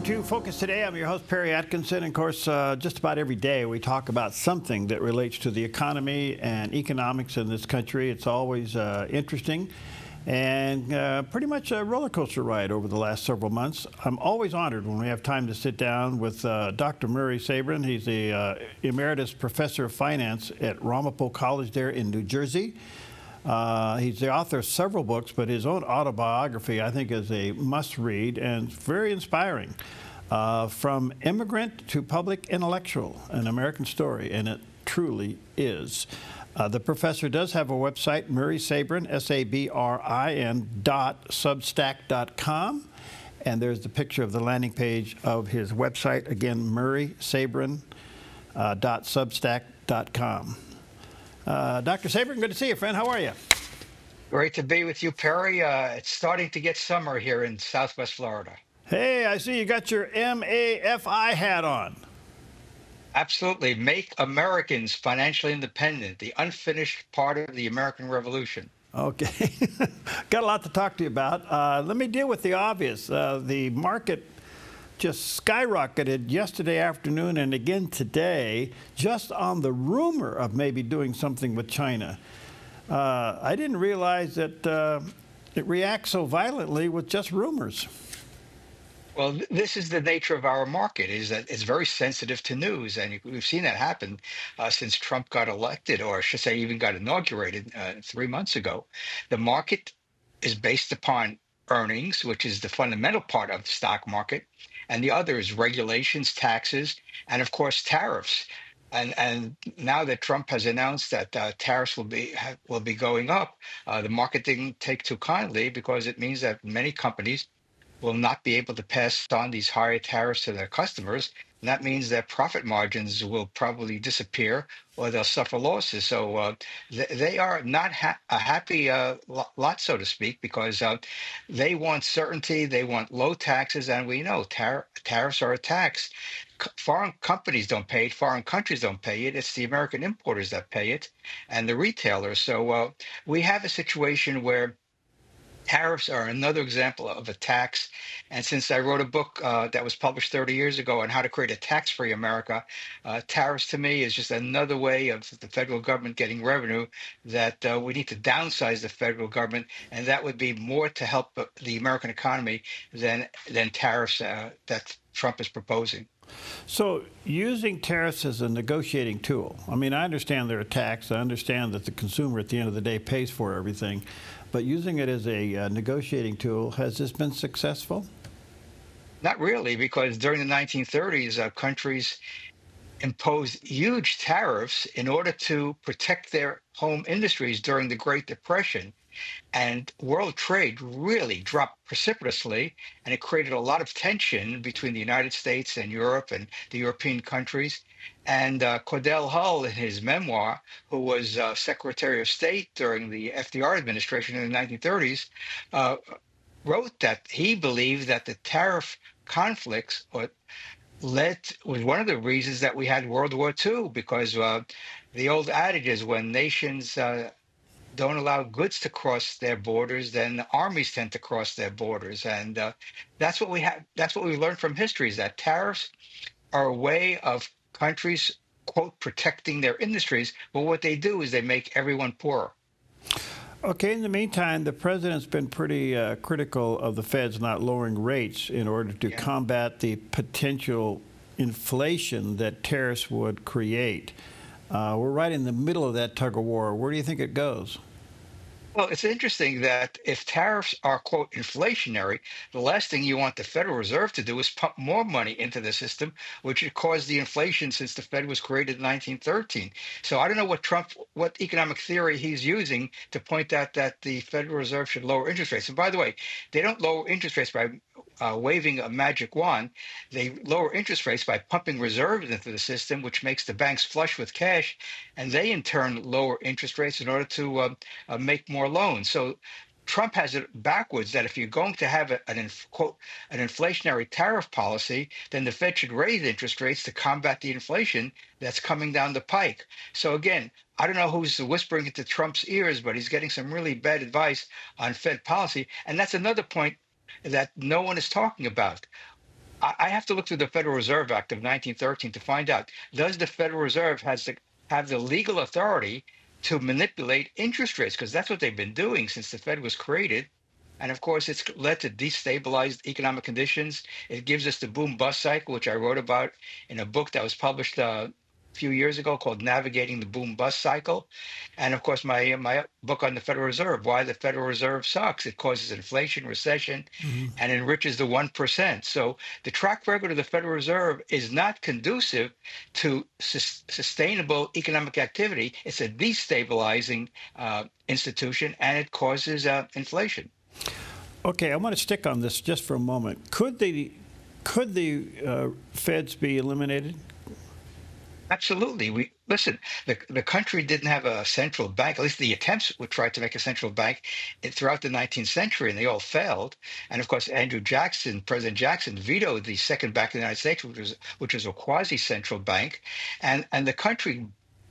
to Focus Today. I'm your host, Perry Atkinson. And of course, just about every day we talk about something that relates to the economy and economics in this country. It's always interesting and pretty much a roller coaster ride over the last several months. I'm always honored when we have time to sit down with Dr. Murray Sabrin. He's the Emeritus Professor of Finance at Ramapo College there in New Jersey. He's the author of several books, but his own autobiography, I think, is a must-read and very inspiring. From Immigrant to Public Intellectual, an American story, and it truly is. The professor does have a website, Murray Sabrin, S-A-B-R-I-N .substack.com, and there's the picture of the landing page of his website, again, murraysabrin .substack.com. Dr. Sabrin, good to see you, friend. How are you? Great to be with you, Perry. It's starting to get summer here in Southwest Florida. Hey, I see you got your MAFI hat on. Absolutely. Make Americans financially independent, the unfinished part of the American Revolution. Okay. Got a lot to talk to you about. Let me deal with the obvious. The market just skyrocketed yesterday afternoon and again today just on the rumor of maybe doing something with China. I didn't realize that it reacts so violently with just rumors. Well, this is the nature of our market, is that it's very sensitive to news. And we've seen that happen since Trump got elected, or I should say even got inaugurated 3 months ago. The market is based upon earnings, which is the fundamental part of the stock market, and the other is regulations, taxes, and of course tariffs. And now that Trump has announced that tariffs will be going up, the market didn't take too kindly, because it means that many companies will not be able to pass on these higher tariffs to their customers. And that means that profit margins will probably disappear, or they'll suffer losses. So they are not a happy lot, so to speak, because they want certainty, they want low taxes, and we know tariffs are a tax. Foreign companies don't pay it, foreign countries don't pay it. It's the American importers that pay it, and the retailers. So we have a situation where tariffs are another example of a tax. And since I wrote a book that was published 30 years ago on how to create a tax-free America, tariffs to me is just another way of the federal government getting revenue, that we need to downsize the federal government, and that would be more to help the American economy than tariffs that Trump is proposing. So using tariffs as a negotiating tool, I mean, I understand they're a tax. I understand that the consumer at the end of the day pays for everything. But using it as a negotiating tool, has this been successful? Not really, because during the 1930s, countries imposed huge tariffs in order to protect their home industries during the Great Depression. And world trade really dropped precipitously, and it created a lot of tension between the United States and Europe and the European countries. And Cordell Hull, in his memoir, who was Secretary of State during the FDR administration in the 1930s, wrote that he believed that the tariff conflicts was one of the reasons that we had World War II, because the old adage is, when nations don't allow goods to cross their borders, then armies tend to cross their borders. And that's what we have. That's what we learned from history, is that tariffs are a way of countries, quote, protecting their industries. But what they do is they make everyone poorer. Okay, in the meantime, the president's been pretty critical of the Feds not lowering rates in order to combat the potential inflation that tariffs would create. We're right in the middle of that tug of war. Where do you think it goes? Well, it's interesting that if tariffs are, quote, inflationary, the last thing you want the Federal Reserve to do is pump more money into the system, which would cause the inflation, since the Fed was created in 1913. So I don't know what economic theory he's using to point out that the Federal Reserve should lower interest rates. And by the way, they don't lower interest rates by waving a magic wand. They lower interest rates by pumping reserves into the system, which makes the banks flush with cash, and they in turn lower interest rates in order to make more loans. So Trump has it backwards, that if you're going to have quote, an inflationary tariff policy, then the Fed should raise interest rates to combat the inflation that's coming down the pike. So again, I don't know who's whispering into Trump's ears, but he's getting some really bad advice on Fed policy. And that's another point that no one is talking about. I have to look through the Federal Reserve Act of 1913 to find out, does the Federal Reserve have the legal authority to manipulate interest rates? Because that's what they've been doing since the Fed was created. And of course, it's led to destabilized economic conditions. It gives us the boom bust cycle, which I wrote about in a book that was published a few years ago called Navigating the Boom Bust Cycle. And of course, my book on the Federal Reserve, Why the Federal Reserve Sucks. It causes inflation, recession, Mhm. and enriches the 1%. So the track record of the Federal Reserve is not conducive to sustainable economic activity. It's a destabilizing institution, and it causes inflation. Okay, I want to stick on this just for a moment. Could the feds be eliminated? Absolutely. We listen. The country didn't have a central bank. At least the attempts would try to make a central bank throughout the 19th century, and they all failed. And of course, President Jackson, vetoed the second bank in the United States, which was a quasi-central bank, and the country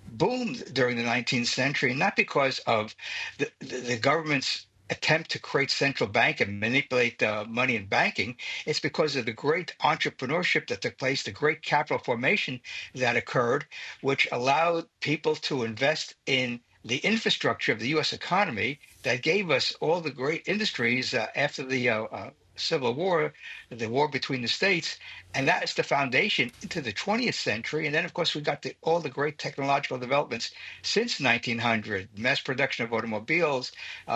boomed during the 19th century, not because of the government's attempt to create central bank and manipulate money in banking. It's because of the great entrepreneurship that took place, the great capital formation that occurred, which allowed people to invest in the infrastructure of the U.S. economy that gave us all the great industries after the Civil War, the war between the states, and that is the foundation into the 20th century. And then, of course, we got all the great technological developments since 1900, mass production of automobiles.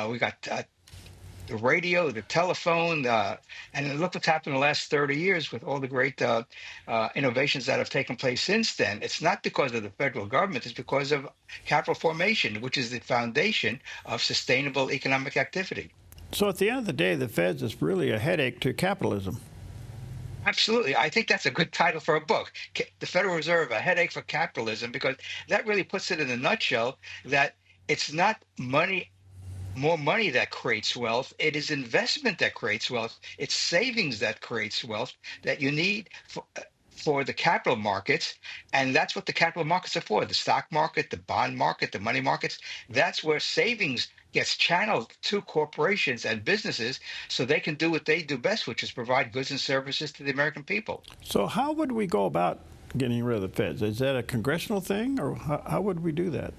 We got the radio, the telephone, and look what's happened in the last 30 years with all the great innovations that have taken place since then. It's not because of the federal government, it's because of capital formation, which is the foundation of sustainable economic activity. So at the end of the day, the feds is really a headache to capitalism. Absolutely. I think that's a good title for a book. The Federal Reserve, A Headache for Capitalism, because that really puts it in a nutshell that it's not more money that creates wealth. It is investment that creates wealth. It's savings that creates wealth that you need for the capital markets. And that's what the capital markets are for: the stock market, the bond market, the money markets. That's where savings gets channeled to corporations and businesses so they can do what they do best, which is provide goods and services to the American people. So how would we go about getting rid of the feds? Is that a congressional thing, or how would we do that?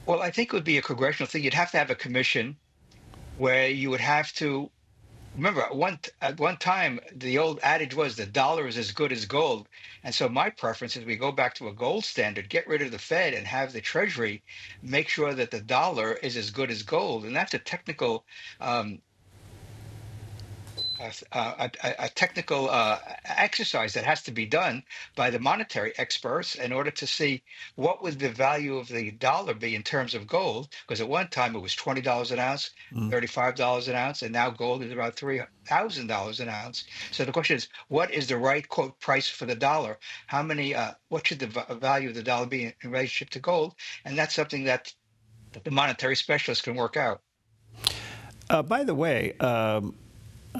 Well, I think it would be a congressional thing. You'd have to have a commission where you would have to remember at one time the old adage was the dollar is as good as gold. And so my preference is we go back to a gold standard, get rid of the Fed and have the Treasury make sure that the dollar is as good as gold. And that's a technical a technical exercise that has to be done by the monetary experts in order to see what would the value of the dollar be in terms of gold. Because at one time it was $20 an ounce, Mm. $35 an ounce, and now gold is about $3,000 an ounce. So the question is, what is the right quote price for the dollar? What should the value of the dollar be in relationship to gold? And that's something that the monetary specialists can work out. By the way,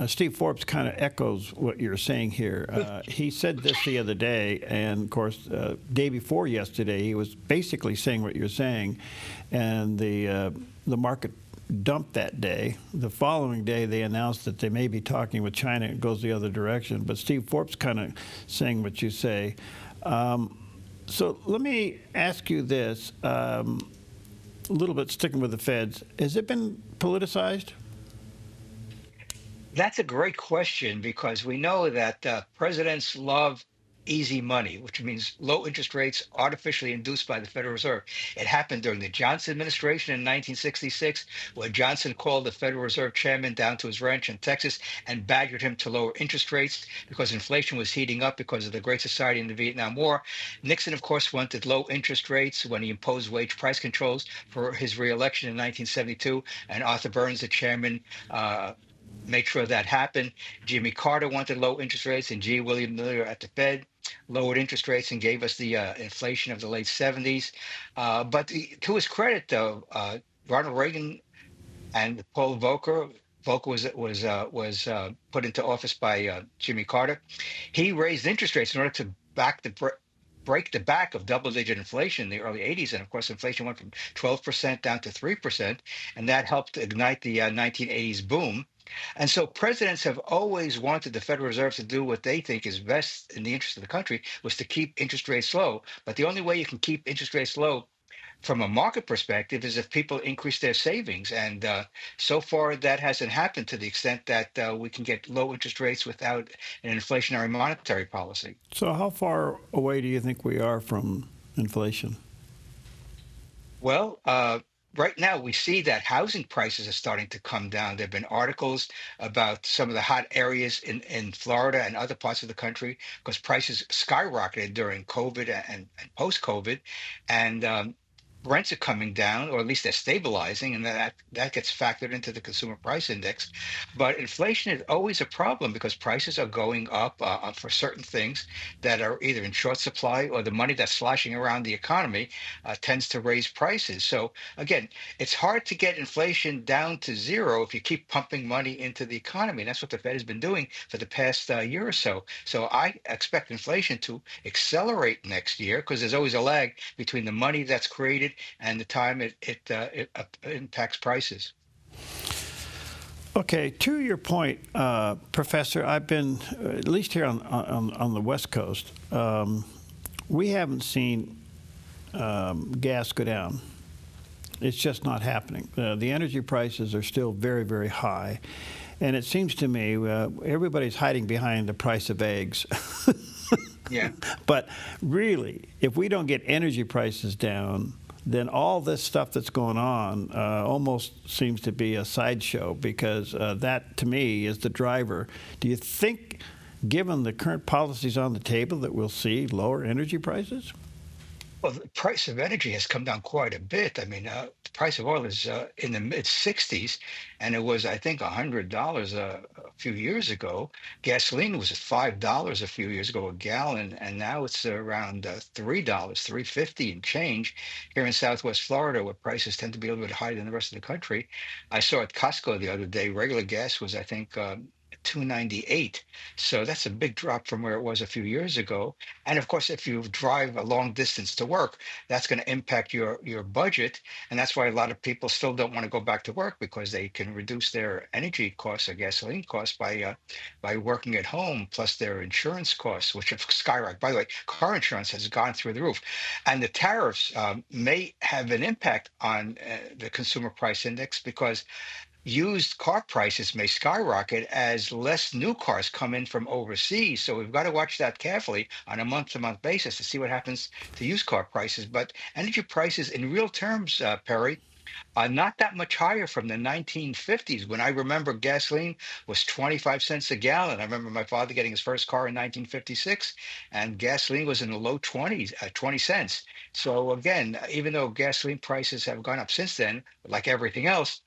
Steve Forbes kind of echoes what you're saying here. He said this the other day, and of course, day before yesterday, he was basically saying what you're saying, and the market dumped that day. The following day, they announced that they may be talking with China. It goes the other direction. But Steve Forbes kind of saying what you say. So let me ask you this, a little bit sticking with the feds. Has it been politicized? That's a great question because we know that presidents love easy money, which means low interest rates artificially induced by the Federal Reserve. It happened during the Johnson administration in 1966, where Johnson called the Federal Reserve chairman down to his ranch in Texas and badgered him to lower interest rates because inflation was heating up because of the Great Society in the Vietnam War. Nixon, of course, wanted low interest rates when he imposed wage price controls for his reelection in 1972, and Arthur Burns, the chairman, made sure that happened. Jimmy Carter wanted low interest rates, and G. William Miller at the Fed lowered interest rates and gave us the inflation of the late 70s. To his credit, though, Ronald Reagan and Paul Volcker. Volcker was put into office by Jimmy Carter. He raised interest rates in order to break the back of double-digit inflation in the early 80s. And of course, inflation went from 12% down to 3%, and that helped ignite the 1980s boom. And so presidents have always wanted the Federal Reserve to do what they think is best in the interest of the country, was to keep interest rates low. But the only way you can keep interest rates low from a market perspective is if people increase their savings. And so far, that hasn't happened to the extent that we can get low interest rates without an inflationary monetary policy. So how far away do you think we are from inflation? Well, right now we see that housing prices are starting to come down. There have been articles about some of the hot areas in Florida and other parts of the country because prices skyrocketed during COVID and post-COVID, and rents are coming down, or at least they're stabilizing, and that gets factored into the consumer price index. But inflation is always a problem because prices are going up for certain things that are either in short supply, or the money that's sloshing around the economy tends to raise prices. So again, it's hard to get inflation down to zero if you keep pumping money into the economy. And that's what the Fed has been doing for the past year or so. So I expect inflation to accelerate next year because there's always a lag between the money that's created and the time it impacts prices. Okay, to your point, Professor, I've been, at least here on the West Coast, we haven't seen gas go down. It's just not happening. The energy prices are still very, very high. And it seems to me everybody's hiding behind the price of eggs. Yeah. But really, if we don't get energy prices down, then all this stuff that's going on almost seems to be a sideshow, because that, to me, is the driver. Do you think, given the current policies on the table, that we'll see lower energy prices? Well, the price of energy has come down quite a bit. I mean, the price of oil is in the mid 60s, and it was, I think, $100 a few years ago. Gasoline was at $5 a few years ago a gallon, and now it's around $3, 3.50 and change here in Southwest Florida, where prices tend to be a little bit higher than the rest of the country. I saw at Costco the other day, regular gas was, I think, 298. So that's a big drop from where it was a few years ago. And of course, if you drive a long distance to work, that's going to impact your budget. And that's why a lot of people still don't want to go back to work, because they can reduce their energy costs or gasoline costs by working at home, plus their insurance costs, which have skyrocketed. By the way, car insurance has gone through the roof. And the tariffs may have an impact on the consumer price index, because used car prices may skyrocket as less new cars come in from overseas. So we've got to watch that carefully on a month-to-month basis to see what happens to used car prices. But energy prices in real terms, Perry, are not that much higher from the 1950s, when I remember gasoline was 25 cents a gallon. I remember my father getting his first car in 1956, and gasoline was in the low 20s, 20 cents. So again, even though gasoline prices have gone up since then, like everything else,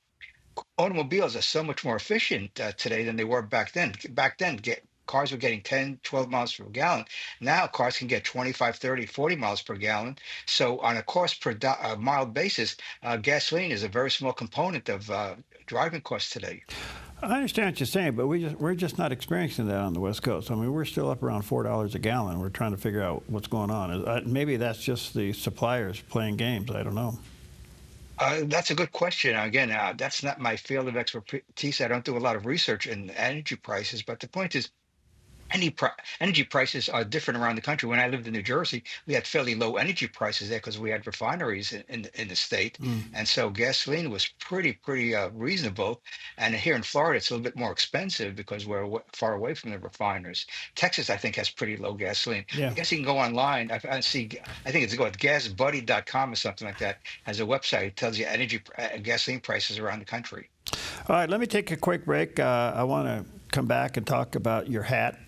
automobiles are so much more efficient today than they were back then. Back then, cars were getting 10, 12 miles per gallon. Now cars can get 25, 30, 40 miles per gallon. So on a cost per mile basis, gasoline is a very small component of driving costs today. I understand what you're saying, but we're just not experiencing that on the West Coast. I mean, we're still up around $4 a gallon. We're trying to figure out what's going on. Maybe that's just the suppliers playing games. I don't know. That's a good question. Again, that's not my field of expertise. I don't do a lot of research in energy prices, but the point is, energy prices are different around the country. When I lived in New Jersey, we had fairly low energy prices there because we had refineries in the state, and so gasoline was pretty reasonable. And here in Florida, it's a little bit more expensive because we're far away from the refiners. Texas, I think, has pretty low gasoline. Yeah. I guess you can go online. I see. I think it's gasbuddy.com or something like that. Has a website. It tells you gasoline prices around the country. All right, let me take a quick break. I want to come back and talk about your hat.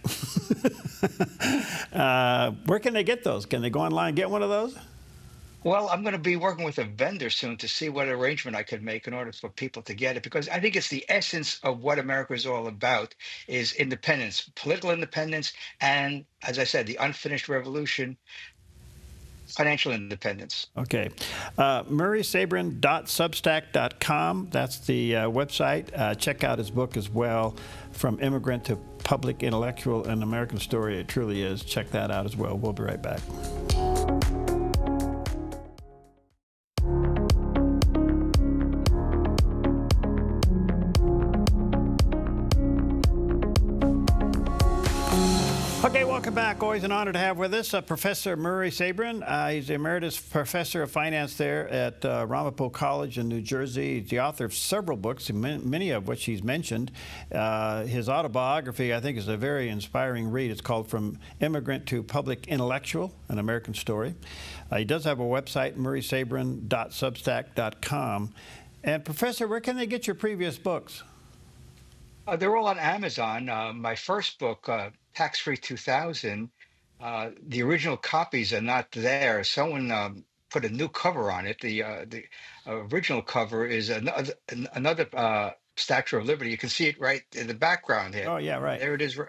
Where can they get those? Can they go online and get one of those? Well, I'm going to be working with a vendor soon to see what arrangement I could make in order for people to get it, because I think it's the essence of what America is all about, is independence, political independence, and, as I said, the unfinished revolution, financial independence. Okay. MurraySabrin.substack.com. That's the website. Check out his book as well, From Immigrant to Public Intellectual, an American Story. It truly is. Check that out as well. We'll be right back. Okay, welcome back. Always an honor to have with us Professor Murray Sabrin. He's the Emeritus Professor of Finance there at Ramapo College in New Jersey. He's the author of several books, many of which he's mentioned. His autobiography, I think, is a very inspiring read. It's called From Immigrant to Public Intellectual, An American Story. He does have a website, murraysabrin.substack.com. And Professor, where can they get your previous books? They're all on Amazon. My first book, Tax Free 2000, the original copies are not there. Someone put a new cover on it. The original cover is another Statue of Liberty. You can see it right in the background here. Oh, yeah, right. There it is,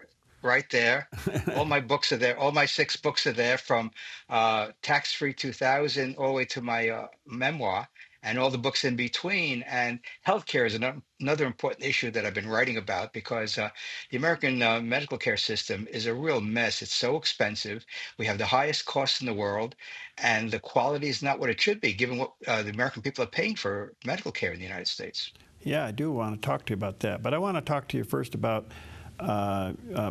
right there. All my books are there. All my 6 books are there, from Tax Free 2000 all the way to my memoir, and all the books in between. And healthcare is another important issue that I've been writing about, because the American medical care system is a real mess. It's so expensive. We have the highest costs in the world, and the quality is not what it should be, given what the American people are paying for medical care in the United States. Yeah, I do want to talk to you about that. But I want to talk to you first about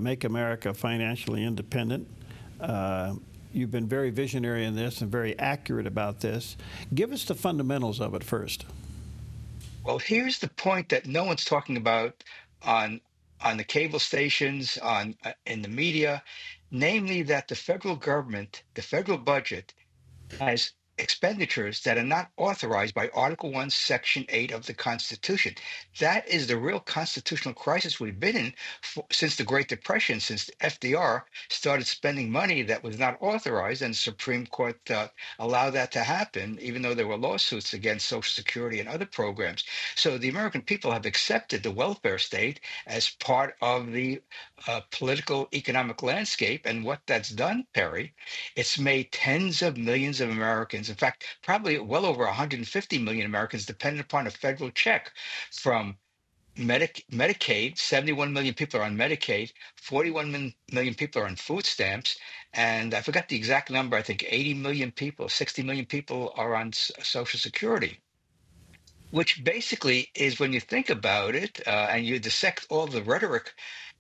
Make America Financially Independent. You've been very visionary in this and very accurate about this. Give us the fundamentals of it first. Well, here's the point that no one's talking about on the cable stations, on in the media, namely that the federal government, the federal budget, has expenditures that are not authorized by Article 1, Section 8 of the Constitution. That is the real constitutional crisis we've been in since the Great Depression, since FDR started spending money that was not authorized, and the Supreme Court allowed that to happen, even though there were lawsuits against Social Security and other programs. So the American people have accepted the welfare state as part of the political economic landscape. And what that's done, Perry, it's made tens of millions of Americans, in fact, probably well over 150 million Americans, dependent upon a federal check from Medicaid. 71 million people are on Medicaid, 41 million people are on food stamps, and I forgot the exact number. I think 80 million people, 60 million people are on Social Security, which basically is, when you think about it and you dissect all the rhetoric,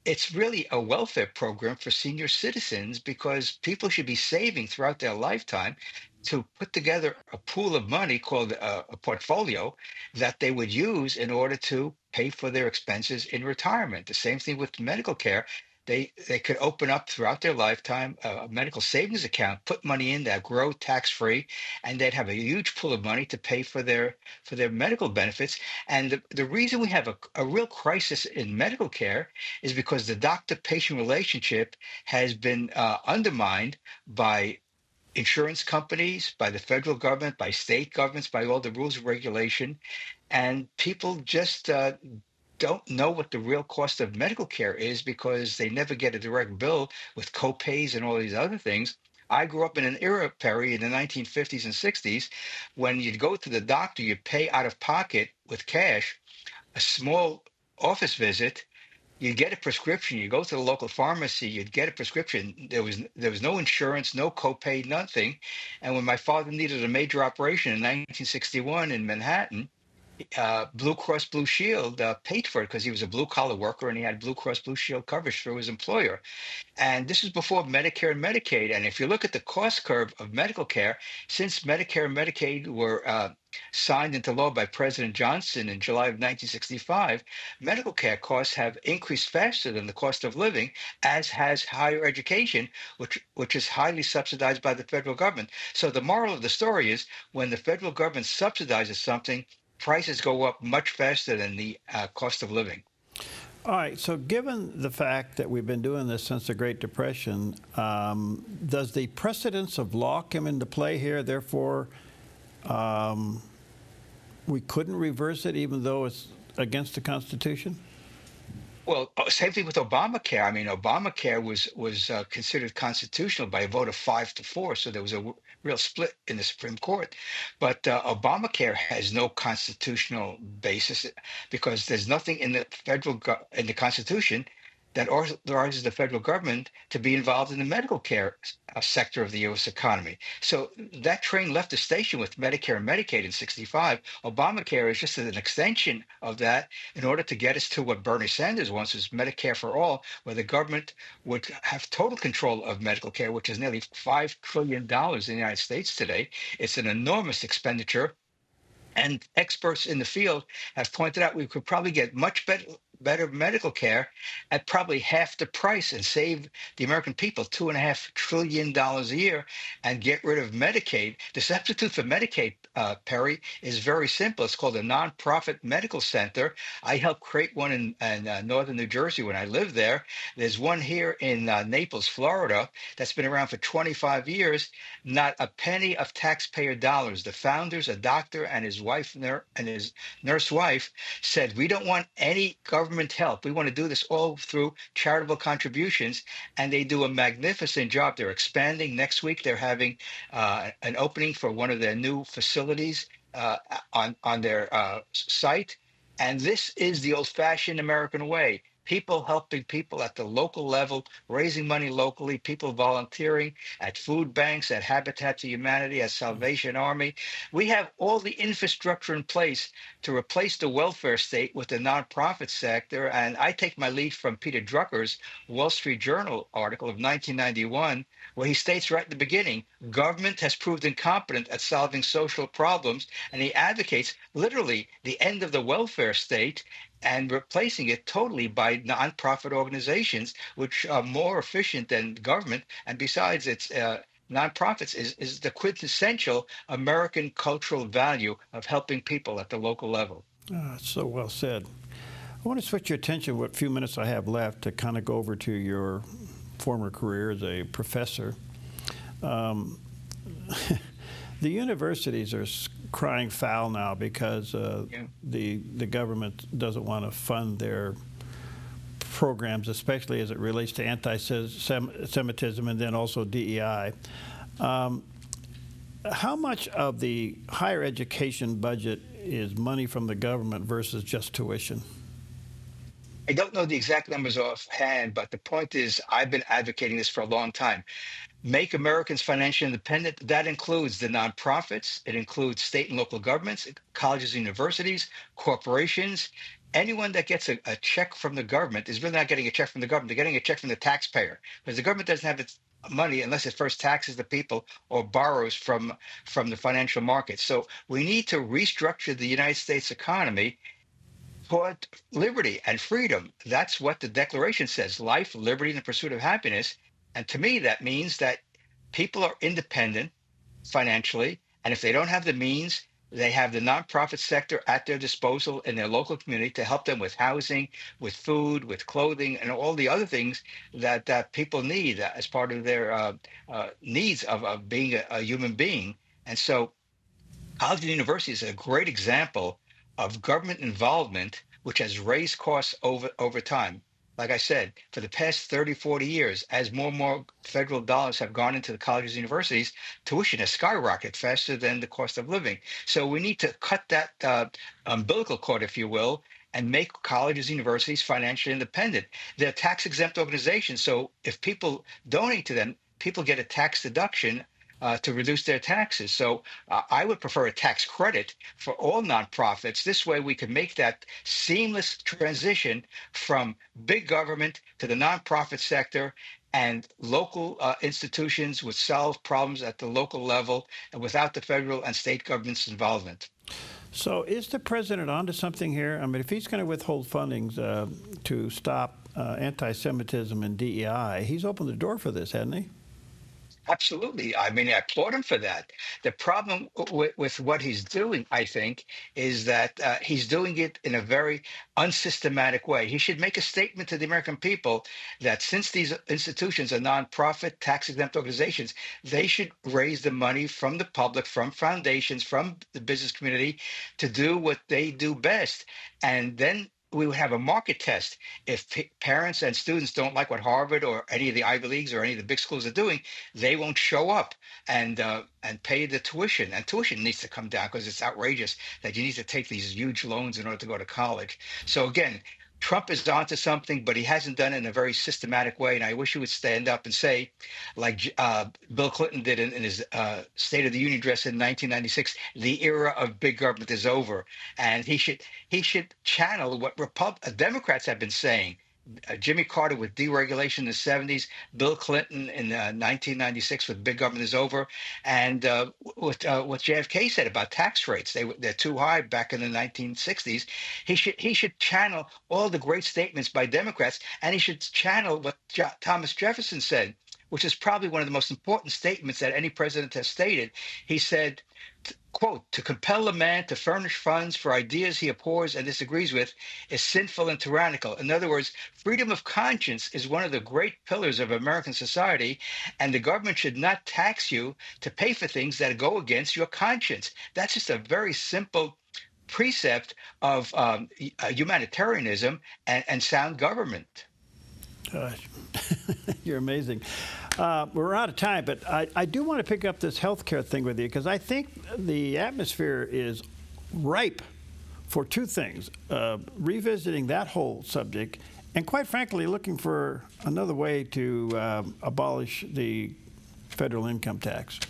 it's really a welfare program for senior citizens, because people should be saving throughout their lifetime to put together a pool of money called a portfolio that they would use in order to pay for their expenses in retirement. The same thing with medical care. They could open up throughout their lifetime a medical savings account, put money in that grow tax free, and they'd have a huge pool of money to pay for their medical benefits. And the reason we have a real crisis in medical care is because the doctor-patient relationship has been undermined by insurance companies, by the federal government, by state governments, by all the rules and regulation. And people just don't know what the real cost of medical care is, because they never get a direct bill with copays and all these other things. I grew up in an era, Perry, in the 1950s and 60s, when you'd go to the doctor, you'd pay out of pocket with cash, a small office visit. You get a prescription. You go to the local pharmacy. You'd get a prescription. There was no insurance, no copay, nothing. And when my father needed a major operation in 1961 in Manhattan, Blue Cross Blue Shield paid for it, because he was a blue collar worker and he had Blue Cross Blue Shield coverage through his employer. And this is before Medicare and Medicaid. And if you look at the cost curve of medical care, since Medicare and Medicaid were signed into law by President Johnson in July of 1965, medical care costs have increased faster than the cost of living, as has higher education, which is highly subsidized by the federal government. So the moral of the story is, when the federal government subsidizes something, prices go up much faster than the cost of living. All right, so given the fact that we've been doing this since the Great Depression, does the precedence of law come into play here? Therefore, we couldn't reverse it even though it's against the Constitution? Well, same thing with Obamacare. I mean, Obamacare was considered constitutional by a vote of 5-4, so there was a real split in the Supreme Court. But Obamacare has no constitutional basis, because there's nothing in the in the Constitution that authorizes the federal government to be involved in the medical care sector of the U.S. economy. So that train left the station with Medicare and Medicaid in 65. Obamacare is just an extension of that in order to get us to what Bernie Sanders wants, is Medicare for all, where the government would have total control of medical care, which is nearly $5 trillion in the United States today. It's an enormous expenditure, and experts in the field have pointed out we could probably get much better medical care at probably half the price and save the American people $2.5 trillion a year and get rid of Medicaid. The substitute for Medicaid, Perry, is very simple. It's called a nonprofit medical center. I helped create one in northern New Jersey when I lived there. There's one here in Naples, Florida, that's been around for 25 years. Not a penny of taxpayer dollars. The founders, a doctor and his wife and his nurse wife, said, "We don't want any government help. We want to do this all through charitable contributions." And they do a magnificent job. They're expanding. Next week, they're having an opening for one of their new facilities on their site. And this is the old-fashioned American way. People helping people at the local level, raising money locally, people volunteering at food banks, at Habitat for Humanity, at Salvation Army. We have all the infrastructure in place to replace the welfare state with the nonprofit sector. And I take my lead from Peter Drucker's Wall Street Journal article of 1991, where he states right at the beginning, government has proved incompetent at solving social problems. And he advocates literally the end of the welfare state and replacing it totally by nonprofit organizations, which are more efficient than government. And besides, it's nonprofits is the quintessential American cultural value of helping people at the local level. So well said. I want to switch your attention, what few minutes I have left, to kind of go over to your former career as a professor. Um, the universities are crying foul now because Yeah. the government doesn't want to fund their programs, especially as it relates to anti-Semitism and then also DEI. Um, how much of the higher education budget is money from the government versus just tuition? I don't know the exact numbers offhand, but the point is, I've been advocating this for a long time. Make Americans financially independent. That includes the nonprofits. It includes state and local governments, colleges, universities, corporations. Anyone that gets a check from the government is really not getting a check from the government. They're getting a check from the taxpayer, because the government doesn't have its money unless it first taxes the people or borrows from the financial markets. So we need to restructure the United States economy toward liberty and freedom. That's what the Declaration says: life, liberty, and the pursuit of happiness. And to me, that means that people are independent financially. And if they don't have the means, they have the nonprofit sector at their disposal in their local community to help them with housing, with food, with clothing, and all the other things that people need as part of their needs of being a human being. And so college and university is a great example of government involvement, which has raised costs over time. Like I said, for the past 30, 40 years, as more and more federal dollars have gone into the colleges and universities, tuition has skyrocketed faster than the cost of living. So we need to cut that umbilical cord, if you will, and make colleges and universities financially independent. They're tax exempt organizations. So if people donate to them, people get a tax deduction to reduce their taxes. So I would prefer a tax credit for all nonprofits. This way, we can make that seamless transition from big government to the nonprofit sector, and local institutions would solve problems at the local level and without the federal and state government's involvement. So is the president onto something here? I mean, if he's going to withhold fundings to stop anti-Semitism and DEI, he's opened the door for this, hasn't he? Absolutely. I mean, I applaud him for that. The problem with what he's doing, I think, is that he's doing it in a very unsystematic way. He should make a statement to the American people that since these institutions are nonprofit, tax exempt organizations, they should raise the money from the public, from foundations, from the business community to do what they do best. And then we would have a market test. If parents and students don't like what Harvard or any of the Ivy Leagues or any of the big schools are doing, they won't show up and pay the tuition. And tuition needs to come down because it's outrageous that you need to take these huge loans in order to go to college. So again, Trump is onto something, but he hasn't done it in a very systematic way. And I wish he would stand up and say, like Bill Clinton did in his State of the Union address in 1996, the era of big government is over. And he should channel what Democrats have been saying. Jimmy Carter with deregulation in the 70s, Bill Clinton in 1996 with big government is over, and what JFK said about tax rates, they're too high back in the 1960s. He should channel all the great statements by Democrats, and he should channel what Thomas Jefferson said, which is probably one of the most important statements that any president has stated. He said, quote, to compel a man to furnish funds for ideas he abhors and disagrees with is sinful and tyrannical. In other words, freedom of conscience is one of the great pillars of American society, and the government should not tax you to pay for things that go against your conscience. That's just a very simple precept of humanitarianism and sound government. Gosh, you're amazing. We're out of time, but I do want to pick up this healthcare thing with you, because I think the atmosphere is ripe for two things: revisiting that whole subject, and quite frankly, looking for another way to abolish the federal income tax.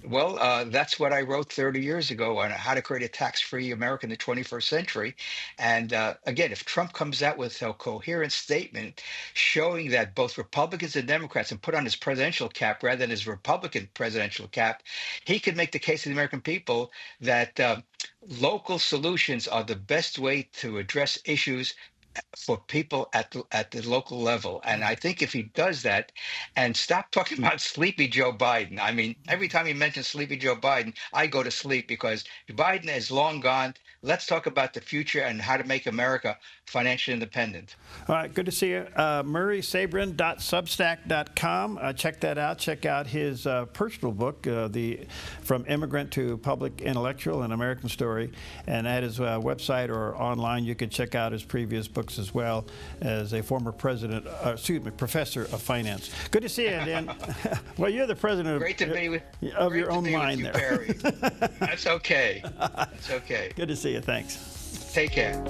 Well, that's what I wrote 30 years ago on how to create a tax-free America in the 21st century. And again, if Trump comes out with a coherent statement showing that both Republicans and Democrats, and put on his presidential cap rather than his Republican presidential cap, he could make the case to the American people that local solutions are the best way to address issues for people at the local level. And I think if he does that and stop talking about sleepy Joe Biden, I mean, every time he mentions sleepy Joe Biden, I go to sleep, because Biden is long gone. Let's talk about the future and how to make America financially independent. All right, good to see you. MurraySabrin.substack.com. Check that out. Check out his personal book, From Immigrant to Public Intellectual, An American Story. And at his website or online, you can check out his previous books as well, as a former professor of finance. Good to see you, Dan. Well, you're the president Great to be with, of your own mind there. Perry. That's okay. That's okay. Good to see you. Thanks. Take care.